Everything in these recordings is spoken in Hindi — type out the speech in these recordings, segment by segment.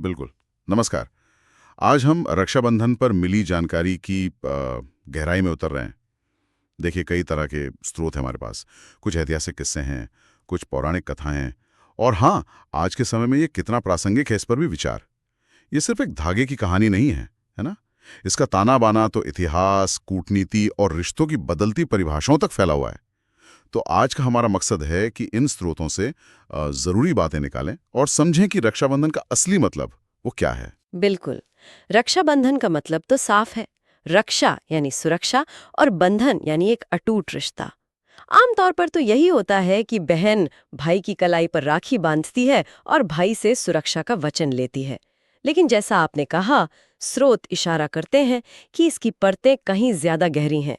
बिल्कुल। नमस्कार। आज हम रक्षाबंधन पर मिली जानकारी की गहराई में उतर रहे हैं। देखिए, कई तरह के स्रोत हैं हमारे पास। कुछ ऐतिहासिक किस्से हैं, कुछ पौराणिक कथाएं हैं, और हाँ, आज के समय में ये कितना प्रासंगिक है इस पर भी विचार। ये सिर्फ एक धागे की कहानी नहीं है ना? इसका ताना बाना तो इतिहास, कूटनीति और रिश्तों की बदलती परिभाषाओं तक फैला हुआ है। तो आज का हमारा मकसद है कि इन स्रोतों से ज़रूरी बातें निकालें और समझें कि रक्षाबंधन का असली मतलब वो क्या है। बिल्कुल। रक्षाबंधन का मतलब तो साफ है। रक्षा यानी सुरक्षा और बंधन यानी एक अटूट रिश्ता। आमतौर पर तो यही होता है कि बहन भाई की कलाई पर राखी बांधती है और भाई से सुरक्षा का वचन लेती है। लेकिन जैसा आपने कहा, स्रोत इशारा करते हैं कि इसकी परतें कहीं ज्यादा गहरी हैं।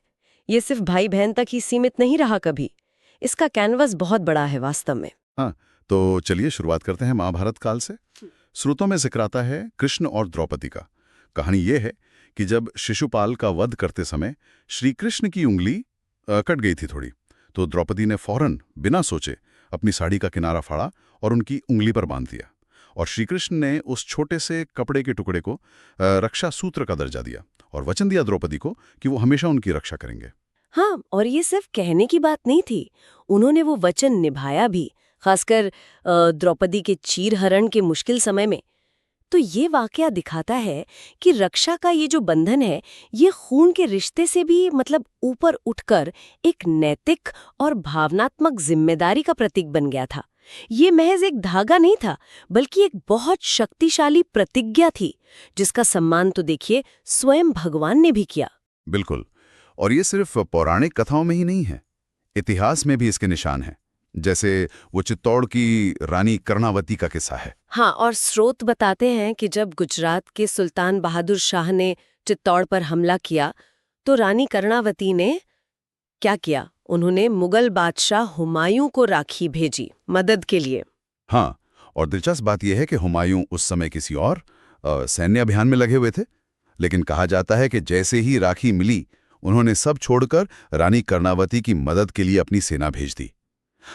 ये सिर्फ भाई बहन तक ही सीमित नहीं रहा कभी। इसका कैनवस बहुत बड़ा है वास्तव में। हाँ, तो चलिए शुरुआत करते हैं महाभारत काल से। स्रोतों में जिक्र आता है कृष्ण और द्रौपदी का। कहानी ये है कि जब शिशुपाल का वध करते समय श्री कृष्ण की उंगली कट गई थी थोड़ी, तो द्रौपदी ने फौरन बिना सोचे अपनी साड़ी का किनारा फाड़ा और उनकी उंगली पर बांध दिया। और श्री कृष्ण ने उस छोटे से कपड़े के टुकड़े को रक्षा सूत्र का दर्जा दिया और वचन दिया द्रौपदी को कि वो हमेशा उनकी रक्षा करेंगे। हाँ, और ये सिर्फ कहने की बात नहीं थी। उन्होंने वो वचन निभाया भी, खासकर द्रौपदी के चीरहरण के मुश्किल समय में। तो ये वाकया दिखाता है कि रक्षा का ये जो बंधन है, ये खून के रिश्ते से भी मतलब ऊपर उठकर एक नैतिक और भावनात्मक जिम्मेदारी का प्रतीक बन गया था। ये महज एक धागा नहीं था, बल्कि एक बहुत शक्तिशाली प्रतिज्ञा थी, जिसका सम्मान तो देखिए स्वयं भगवान ने भी किया। बिल्कुल। और ये सिर्फ पौराणिक कथाओं में ही नहीं है, इतिहास में भी इसके निशान हैं। जैसे वो चित्तौड़ की रानी कर्णावती का किस्सा है। हाँ, और स्रोत बताते हैं कि जब गुजरात के सुल्तान बहादुर शाह ने चित्तौड़ पर हमला किया, तो रानी कर्णावती ने क्या किया? उन्होंने मुगल बादशाह हुमायूं को राखी भेजी मदद के लिए। हाँ, और दिलचस्प बात यह है कि हुमायूं उस समय किसी और सैन्य अभियान में लगे हुए थे, लेकिन कहा जाता है कि जैसे ही राखी मिली, उन्होंने सब छोड़कर रानी कर्णावती की मदद के लिए अपनी सेना भेज दी।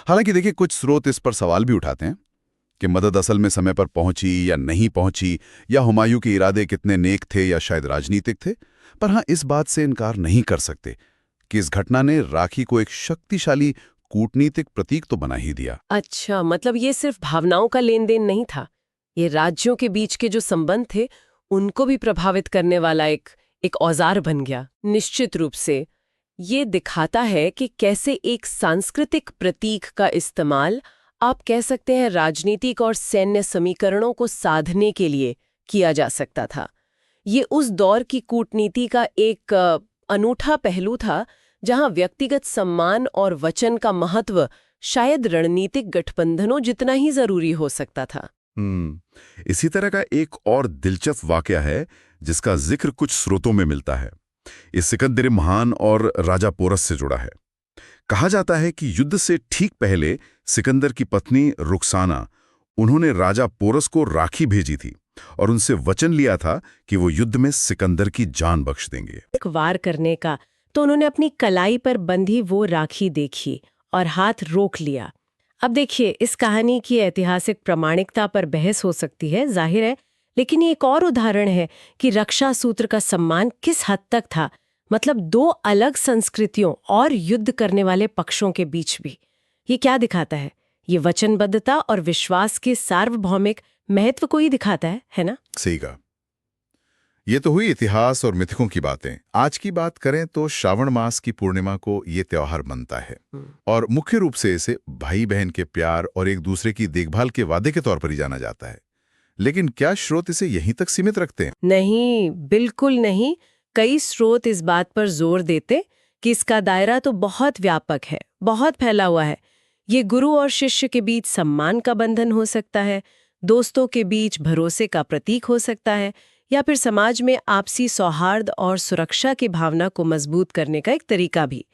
हालांकि देखिए, कुछ स्रोत इस पर सवाल भी उठाते हैं कि मदद असल में समय पर पहुंची या नहीं पहुंची, या हुमायूं के इरादे कितने नेक थे या शायद राजनीतिक थे। पर हाँ, इस बात से इनकार नहीं कर सकते कि इस घटना ने राखी को एक शक्तिशाली कूटनीतिक प्रतीक तो बना ही दिया। अच्छा, मतलब ये सिर्फ भावनाओं का लेन देन नहीं था। ये राज्यों के बीच के जो संबंध थे, उनको भी प्रभावित करने वाला एक औजार बन गया। निश्चित रूप से ये दिखाता है कि कैसे एक सांस्कृतिक प्रतीक का इस्तेमाल, आप कह सकते हैं, राजनीतिक और सैन्य समीकरणों को साधने के लिए किया जा सकता था। ये उस दौर की कूटनीति का एक अनूठा पहलू था, जहां व्यक्तिगत सम्मान और वचन का महत्व शायद रणनीतिक गठबंधनों जितना ही जरूरी हो सकता था। इसी तरह का एक और दिलचस्प वाकया है जिसका जिक्र कुछ स्रोतों में मिलता है। इस सिकंदर महान और राजा पोरस से जुड़ा है। कहा जाता है कि युद्ध से ठीक पहले सिकंदर की पत्नी रुखसाना, उन्होंने राजा पोरस को राखी भेजी थी और उनसे वचन लिया था कि वो युद्ध में सिकंदर की जान बख्श देंगे। एक वार करने का, तो उन्होंने अपनी कलाई पर बंधी वो राखी देखी और हाथ रोक लिया। अब देखिए, इस कहानी की ऐतिहासिक प्रामाणिकता पर बहस हो सकती है, जाहिर है, लेकिन ये एक और उदाहरण है कि रक्षा सूत्र का सम्मान किस हद तक था, मतलब दो अलग संस्कृतियों और युद्ध करने वाले पक्षों के बीच भी। ये क्या दिखाता है? ये वचनबद्धता और विश्वास के सार्वभौमिक महत्व को ही दिखाता है ना? सही कहा। ये तो हुई इतिहास और मिथकों की बातें। आज की बात करें तो श्रावण मास की पूर्णिमा को ये त्योहार मनता है, और मुख्य रूप से इसे भाई बहन के प्यार और एक दूसरे की देखभाल के वादे के तौर पर ही जाना जाता है। लेकिन क्या स्रोत इसे यहीं तक सीमित रखते हैं? नहीं, बिल्कुल नहीं। कई स्रोत इस बात पर जोर देते कि इसका दायरा तो बहुत व्यापक है, बहुत फैला हुआ है। ये गुरु और शिष्य के बीच सम्मान का बंधन हो सकता है, दोस्तों के बीच भरोसे का प्रतीक हो सकता है, या फिर समाज में आपसी सौहार्द और सुरक्षा की भावना को मजबूत करने का एक तरीका भी।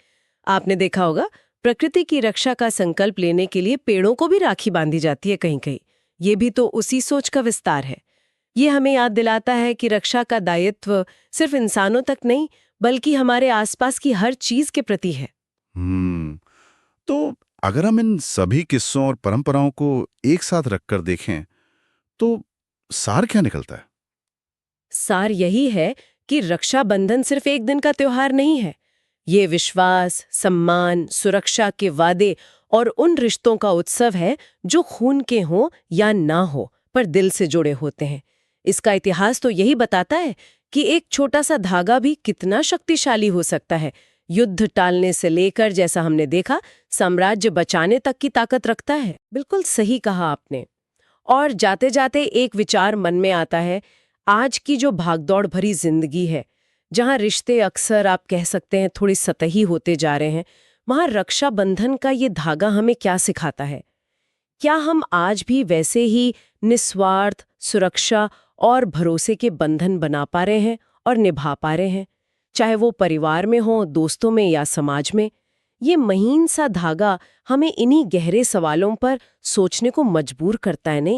आपने देखा होगा, प्रकृति की रक्षा का संकल्प लेने के लिए पेड़ों को भी राखी बांधी जाती है कहीं कहीं। ये भी तो उसी सोच का विस्तार है। ये हमें याद दिलाता है कि रक्षा का दायित्व सिर्फ इंसानों तक नहीं, बल्कि हमारे आसपास की हर चीज के प्रति है। तो अगर हम इन सभी किस्सों और परंपराओं को एक साथ रखकर देखें, तो सार क्या निकलता है? सार यही है कि रक्षाबंधन सिर्फ एक दिन का त्योहार नहीं है। ये विश्वास, सम्मान, सुरक्षा के वादे और उन रिश्तों का उत्सव है जो खून के हों या ना हो पर दिल से जुड़े होते हैं। इसका इतिहास तो यही बताता है कि एक छोटा सा धागा भी कितना शक्तिशाली हो सकता है। युद्ध टालने से लेकर, जैसा हमने देखा, साम्राज्य बचाने तक की ताकत रखता है। बिल्कुल सही कहा आपने। और जाते जाते एक विचार मन में आता है। आज की जो भागदौड़ भरी जिंदगी है, जहां रिश्ते अक्सर आप कह सकते हैं थोड़ी सतही होते जा रहे हैं, वहां रक्षाबंधन का ये धागा हमें क्या सिखाता है? क्या हम आज भी वैसे ही निस्वार्थ, सुरक्षा और भरोसे के बंधन बना पा रहे हैं और निभा पा रहे हैं, चाहे वो परिवार में हो, दोस्तों में या समाज में? ये महीन सा धागा हमें इन्हीं गहरे सवालों पर सोचने को मजबूर करता है, नहीं?